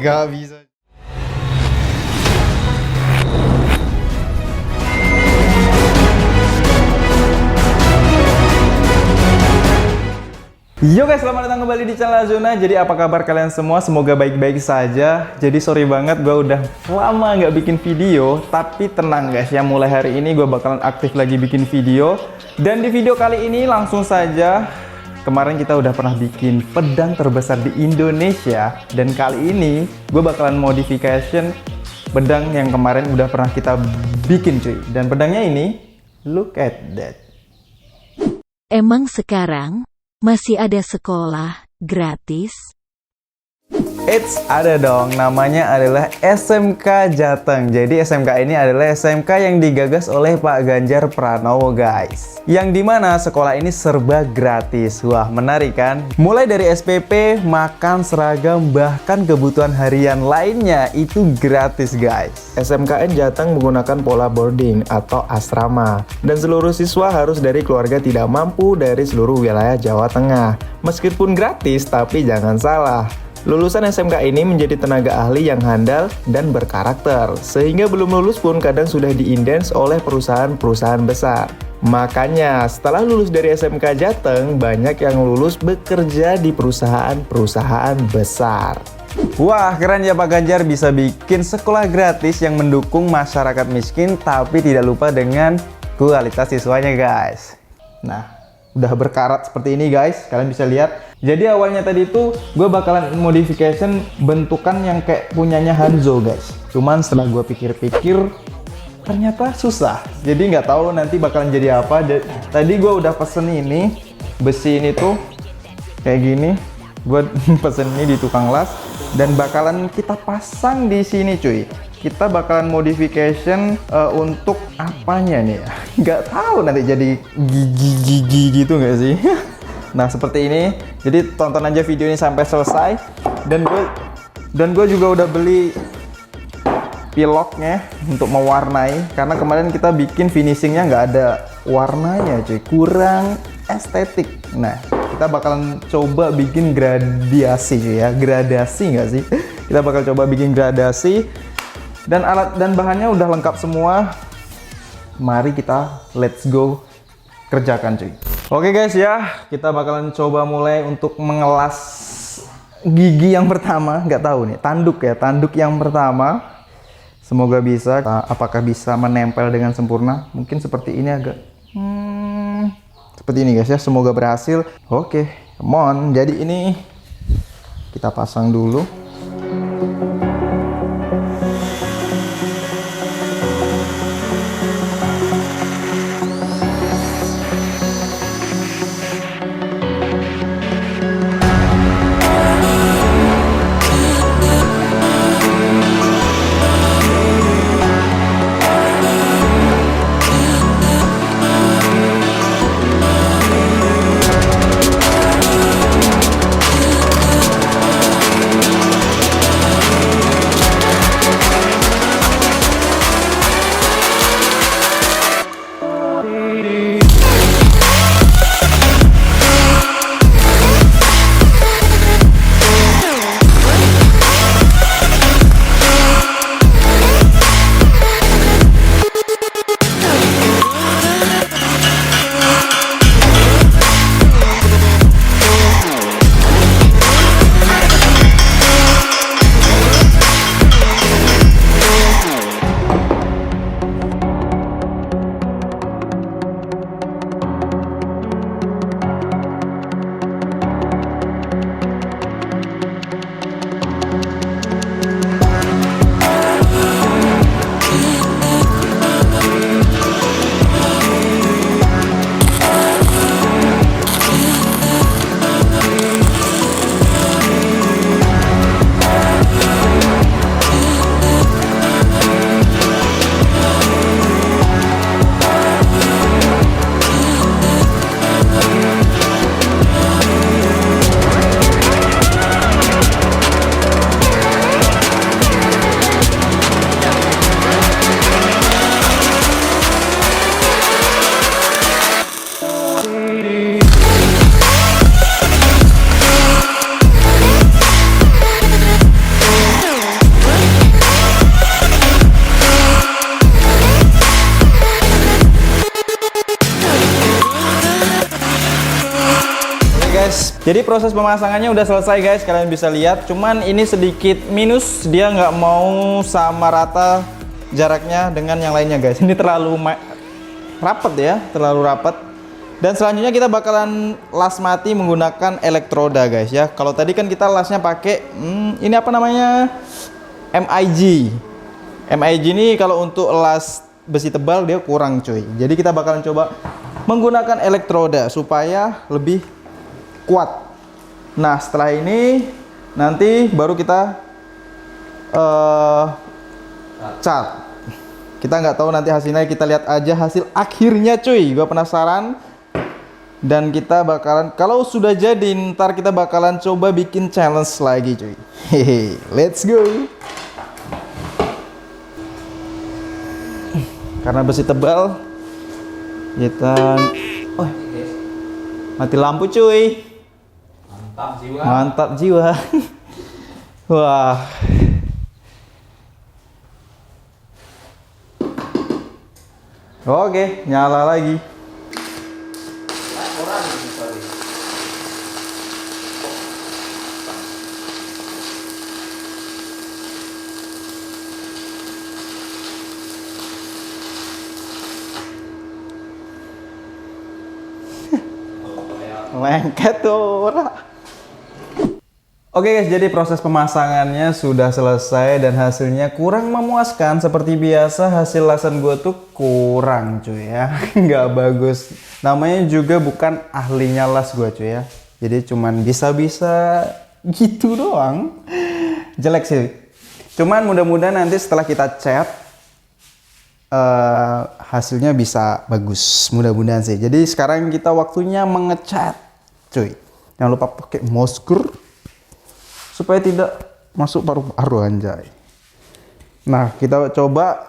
Gak bisa. Yo guys, selamat datang kembali di channel Azuna. Jadi apa kabar kalian semua? Semoga baik-baik saja. Jadi sorry banget gue udah lama nggak bikin video. Tapi tenang guys ya, mulai hari ini gue bakalan aktif lagi bikin video. Dan di video kali ini langsung saja, kemarin kita udah pernah bikin pedang terbesar di Indonesia. Dan kali ini gue bakalan modification pedang yang kemarin udah pernah kita bikin cuy. Dan pedangnya ini, look at that. Emang sekarang masih ada sekolah gratis? Eits, ada dong. Namanya adalah SMK Jateng. Jadi SMK ini adalah SMK yang digagas oleh Pak Ganjar Pranowo guys. Yang dimana sekolah ini serba gratis. Wah, menarik kan? Mulai dari SPP, makan, seragam, bahkan kebutuhan harian lainnya itu gratis guys. SMKN Jateng menggunakan pola boarding atau asrama. Dan seluruh siswa harus dari keluarga tidak mampu dari seluruh wilayah Jawa Tengah. Meskipun gratis, tapi jangan salah, lulusan SMK ini menjadi tenaga ahli yang handal dan berkarakter, sehingga belum lulus pun kadang sudah diindens oleh perusahaan-perusahaan besar. Makanya setelah lulus dari SMK Jateng, banyak yang lulus bekerja di perusahaan-perusahaan besar. Wah, keren ya Pak Ganjar bisa bikin sekolah gratis yang mendukung masyarakat miskin, tapi tidak lupa dengan kualitas siswanya guys. Nah, udah berkarat seperti ini guys, kalian bisa lihat. Jadi awalnya tadi itu gue bakalan modification bentukan yang kayak punyanya Hanzo guys. Cuman setelah gue pikir-pikir ternyata susah. Jadi nggak tahu nanti bakalan jadi apa. Tadi gue udah pesen ini, besi ini tuh kayak gini. Gue pesen ini di tukang las dan bakalan kita pasang di sini cuy. Kita bakalan modification untuk apanya nih ya? Nggak tahu nanti jadi gigi-gigi gitu nggak sih? Nah seperti ini. Jadi tonton aja video ini sampai selesai. Dan gue juga udah beli piloknya untuk mewarnai. Karena kemarin kita bikin finishingnya nggak ada warnanya cuy. Kurang estetik. Nah kita bakalan coba bikin gradasi cuy ya. Gradasi nggak sih? Kita bakal coba bikin gradasi. Dan alat dan bahannya udah lengkap semua. Mari kita let's go kerjakan cuy. Oke guys ya, kita bakalan coba mulai untuk mengelas gigi yang pertama. Nggak tahu nih, tanduk ya, tanduk yang pertama. Semoga bisa. Apakah bisa menempel dengan sempurna? Mungkin seperti ini agak seperti ini guys ya, semoga berhasil. Oke, come on. Jadi ini kita pasang dulu. Jadi proses pemasangannya udah selesai guys, kalian bisa lihat. Cuman ini sedikit minus, dia nggak mau sama rata jaraknya dengan yang lainnya guys. Ini terlalu rapat ya, terlalu rapat. Dan selanjutnya kita bakalan las mati menggunakan elektroda guys ya. Kalau tadi kan kita lasnya pakai ini apa namanya, MIG. MIG ini kalau untuk las besi tebal dia kurang cuy. Jadi kita bakalan coba menggunakan elektroda supaya lebih kuat. Nah setelah ini nanti baru kita cat. Kita nggak tahu nanti hasilnya, kita lihat aja hasil akhirnya cuy. Gua penasaran. Dan kita bakalan, kalau sudah jadi, ntar kita bakalan coba bikin challenge lagi cuy. Hehe, let's go. Karena besi tebal, kita mati lampu cuy. Mantap jiwa. Mantap jiwa. Wah. Oke, nyala lagi. Lengket tuh. Oke guys, jadi proses pemasangannya sudah selesai dan hasilnya kurang memuaskan. Seperti biasa hasil lasan gue tuh kurang cuy ya. Nggak bagus. Namanya juga bukan ahlinya las gue cuy ya. Jadi cuman bisa-bisa gitu doang. Jelek sih. Cuman mudah-mudahan nanti setelah kita cat hasilnya bisa bagus. Mudah-mudahan sih. Jadi sekarang kita waktunya mengecat cuy. Jangan lupa pakai masker supaya tidak masuk paru-paru anjay. Nah kita coba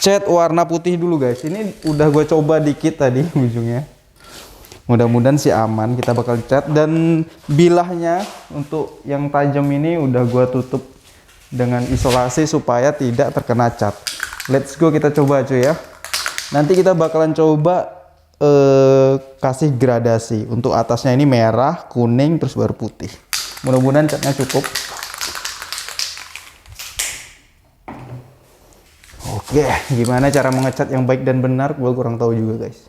cat warna putih dulu guys. Ini udah gue coba dikit tadi ujungnya. Mudah-mudahan sih aman. Kita bakal cat dan bilahnya untuk yang tajam ini udah gue tutup dengan isolasi supaya tidak terkena cat. Let's go, kita coba cuy ya. Nanti kita bakalan coba kasih gradasi. Untuk atasnya ini merah, kuning, terus baru putih. Mudah-mudahan catnya cukup. Oke, gimana cara mengecat yang baik dan benar? Gue kurang tahu juga guys.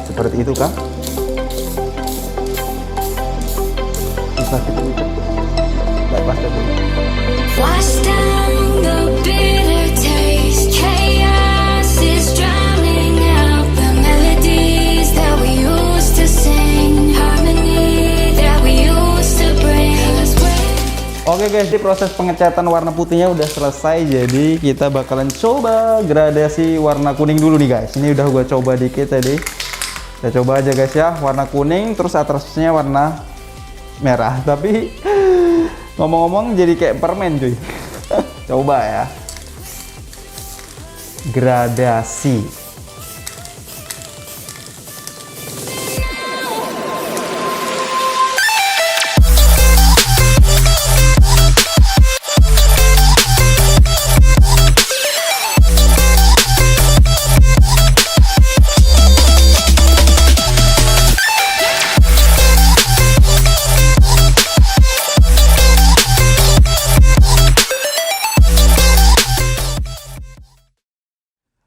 Seperti itu kah? Bisa kita ucap. Lepas dari ini. Wash down the bitter taste. Chaos is drowning out the melodies that we used to sing. Harmony that we used to bring. Oke guys, di proses pengecatan warna putihnya udah selesai. Jadi kita bakalan coba gradasi warna kuning dulu nih guys. Ini udah gue coba dikit tadi. Kita coba aja guys ya, warna kuning terus atasnya warna merah. Tapi ngomong-ngomong jadi kayak permen cuy. Coba ya. Gradasi.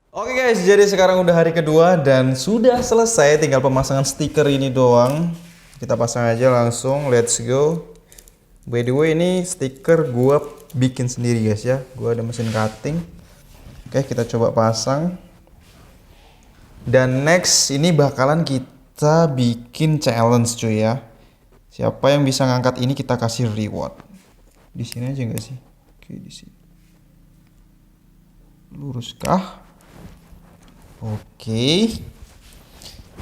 Oke guys, jadi sekarang udah hari kedua dan sudah selesai, tinggal pemasangan stiker ini doang. Kita pasang aja langsung, let's go. By the way, ini stiker gua bikin sendiri guys ya. Gua ada mesin cutting. Oke, kita coba pasang. Dan next ini bakalan kita bikin challenge cuy ya. Siapa yang bisa ngangkat ini kita kasih reward. Di sini aja nggak sih? Oke, di sini. Luruskah? Oke.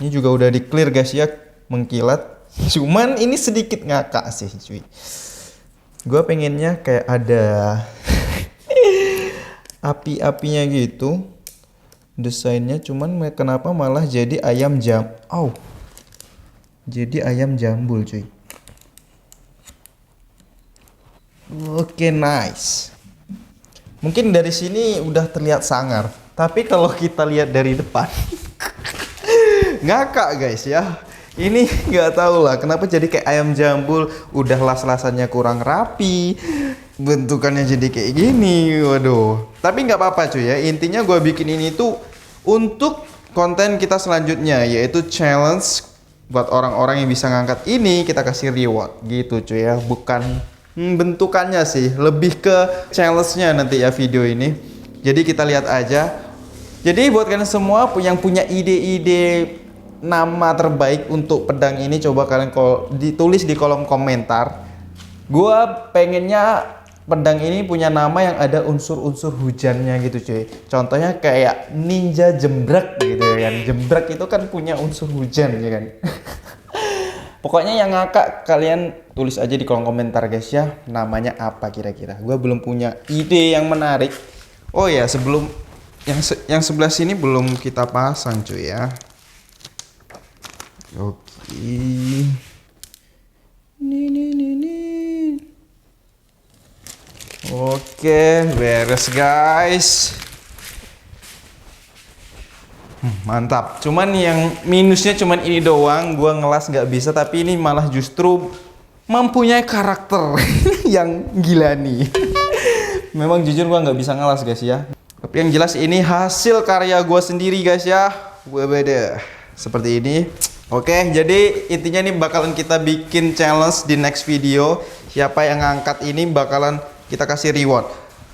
Ini juga udah di clear guys ya, mengkilat. Cuman ini sedikit ngakak sih cuy. Gua pengennya kayak ada api-apinya gitu. Desainnya cuman kenapa malah jadi ayam Jadi ayam jambul cuy. Oke, nice. Mungkin dari sini udah terlihat sangar. Tapi kalau kita lihat dari depan, ngakak guys ya. Ini nggak tahu lah kenapa jadi kayak ayam jambul, udah las-lasannya kurang rapi, bentukannya jadi kayak gini, waduh. Tapi nggak apa-apa cuy ya, intinya gue bikin ini tuh untuk konten kita selanjutnya, yaitu challenge buat orang-orang yang bisa ngangkat ini, kita kasih reward gitu cuy ya. Bukan bentukannya sih, lebih ke challenge-nya nanti ya video ini. Jadi kita lihat aja. Jadi buat kalian semua yang punya ide-ide nama terbaik untuk pedang ini, coba kalian ditulis di kolom komentar. Gua pengennya pedang ini punya nama yang ada unsur-unsur hujannya gitu cuy. Contohnya kayak ninja jembrak gitu ya kan. Jembrak itu kan punya unsur hujan ya kan. Pokoknya yang ngakak kalian tulis aja di kolom komentar guys ya, namanya apa kira-kira. Gua belum punya ide yang menarik. Oh ya, sebelum yang sebelah sini belum kita pasang cuy ya. Oke. Nih. Oke, beres guys. Mantap. Cuman yang minusnya cuman ini doang. Gua ngelas nggak bisa, tapi ini malah justru mempunyai karakter yang gila nih. Memang jujur gua nggak bisa ngelas guys ya. Tapi yang jelas ini hasil karya gua sendiri guys ya. Gua beda. Seperti ini. Oke, jadi intinya nih bakalan kita bikin challenge di next video. Siapa yang ngangkat ini bakalan kita kasih reward.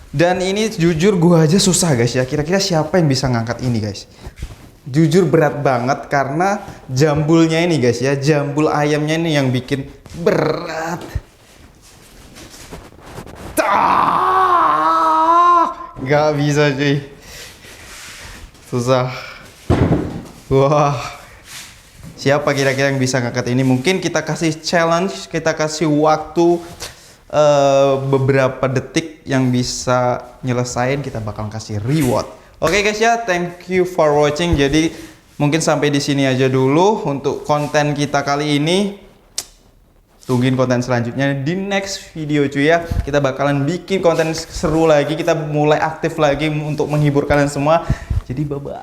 Dan ini jujur gua aja susah guys ya. Kira-kira siapa yang bisa ngangkat ini guys? Jujur berat banget karena jambulnya ini guys ya. Jambul ayamnya ini yang bikin berat. Gak bisa cuy. Susah. Wah. Siapa kira-kira yang bisa ngangkat ini? Mungkin kita kasih challenge, kita kasih waktu beberapa detik yang bisa nyelesain, kita bakal kasih reward. Oke guys ya, thank you for watching. Jadi mungkin sampai di sini aja dulu untuk konten kita kali ini. Tungguin konten selanjutnya di next video cuy ya. Kita bakalan bikin konten seru lagi, kita mulai aktif lagi untuk menghibur kalian semua. Jadi bye bye.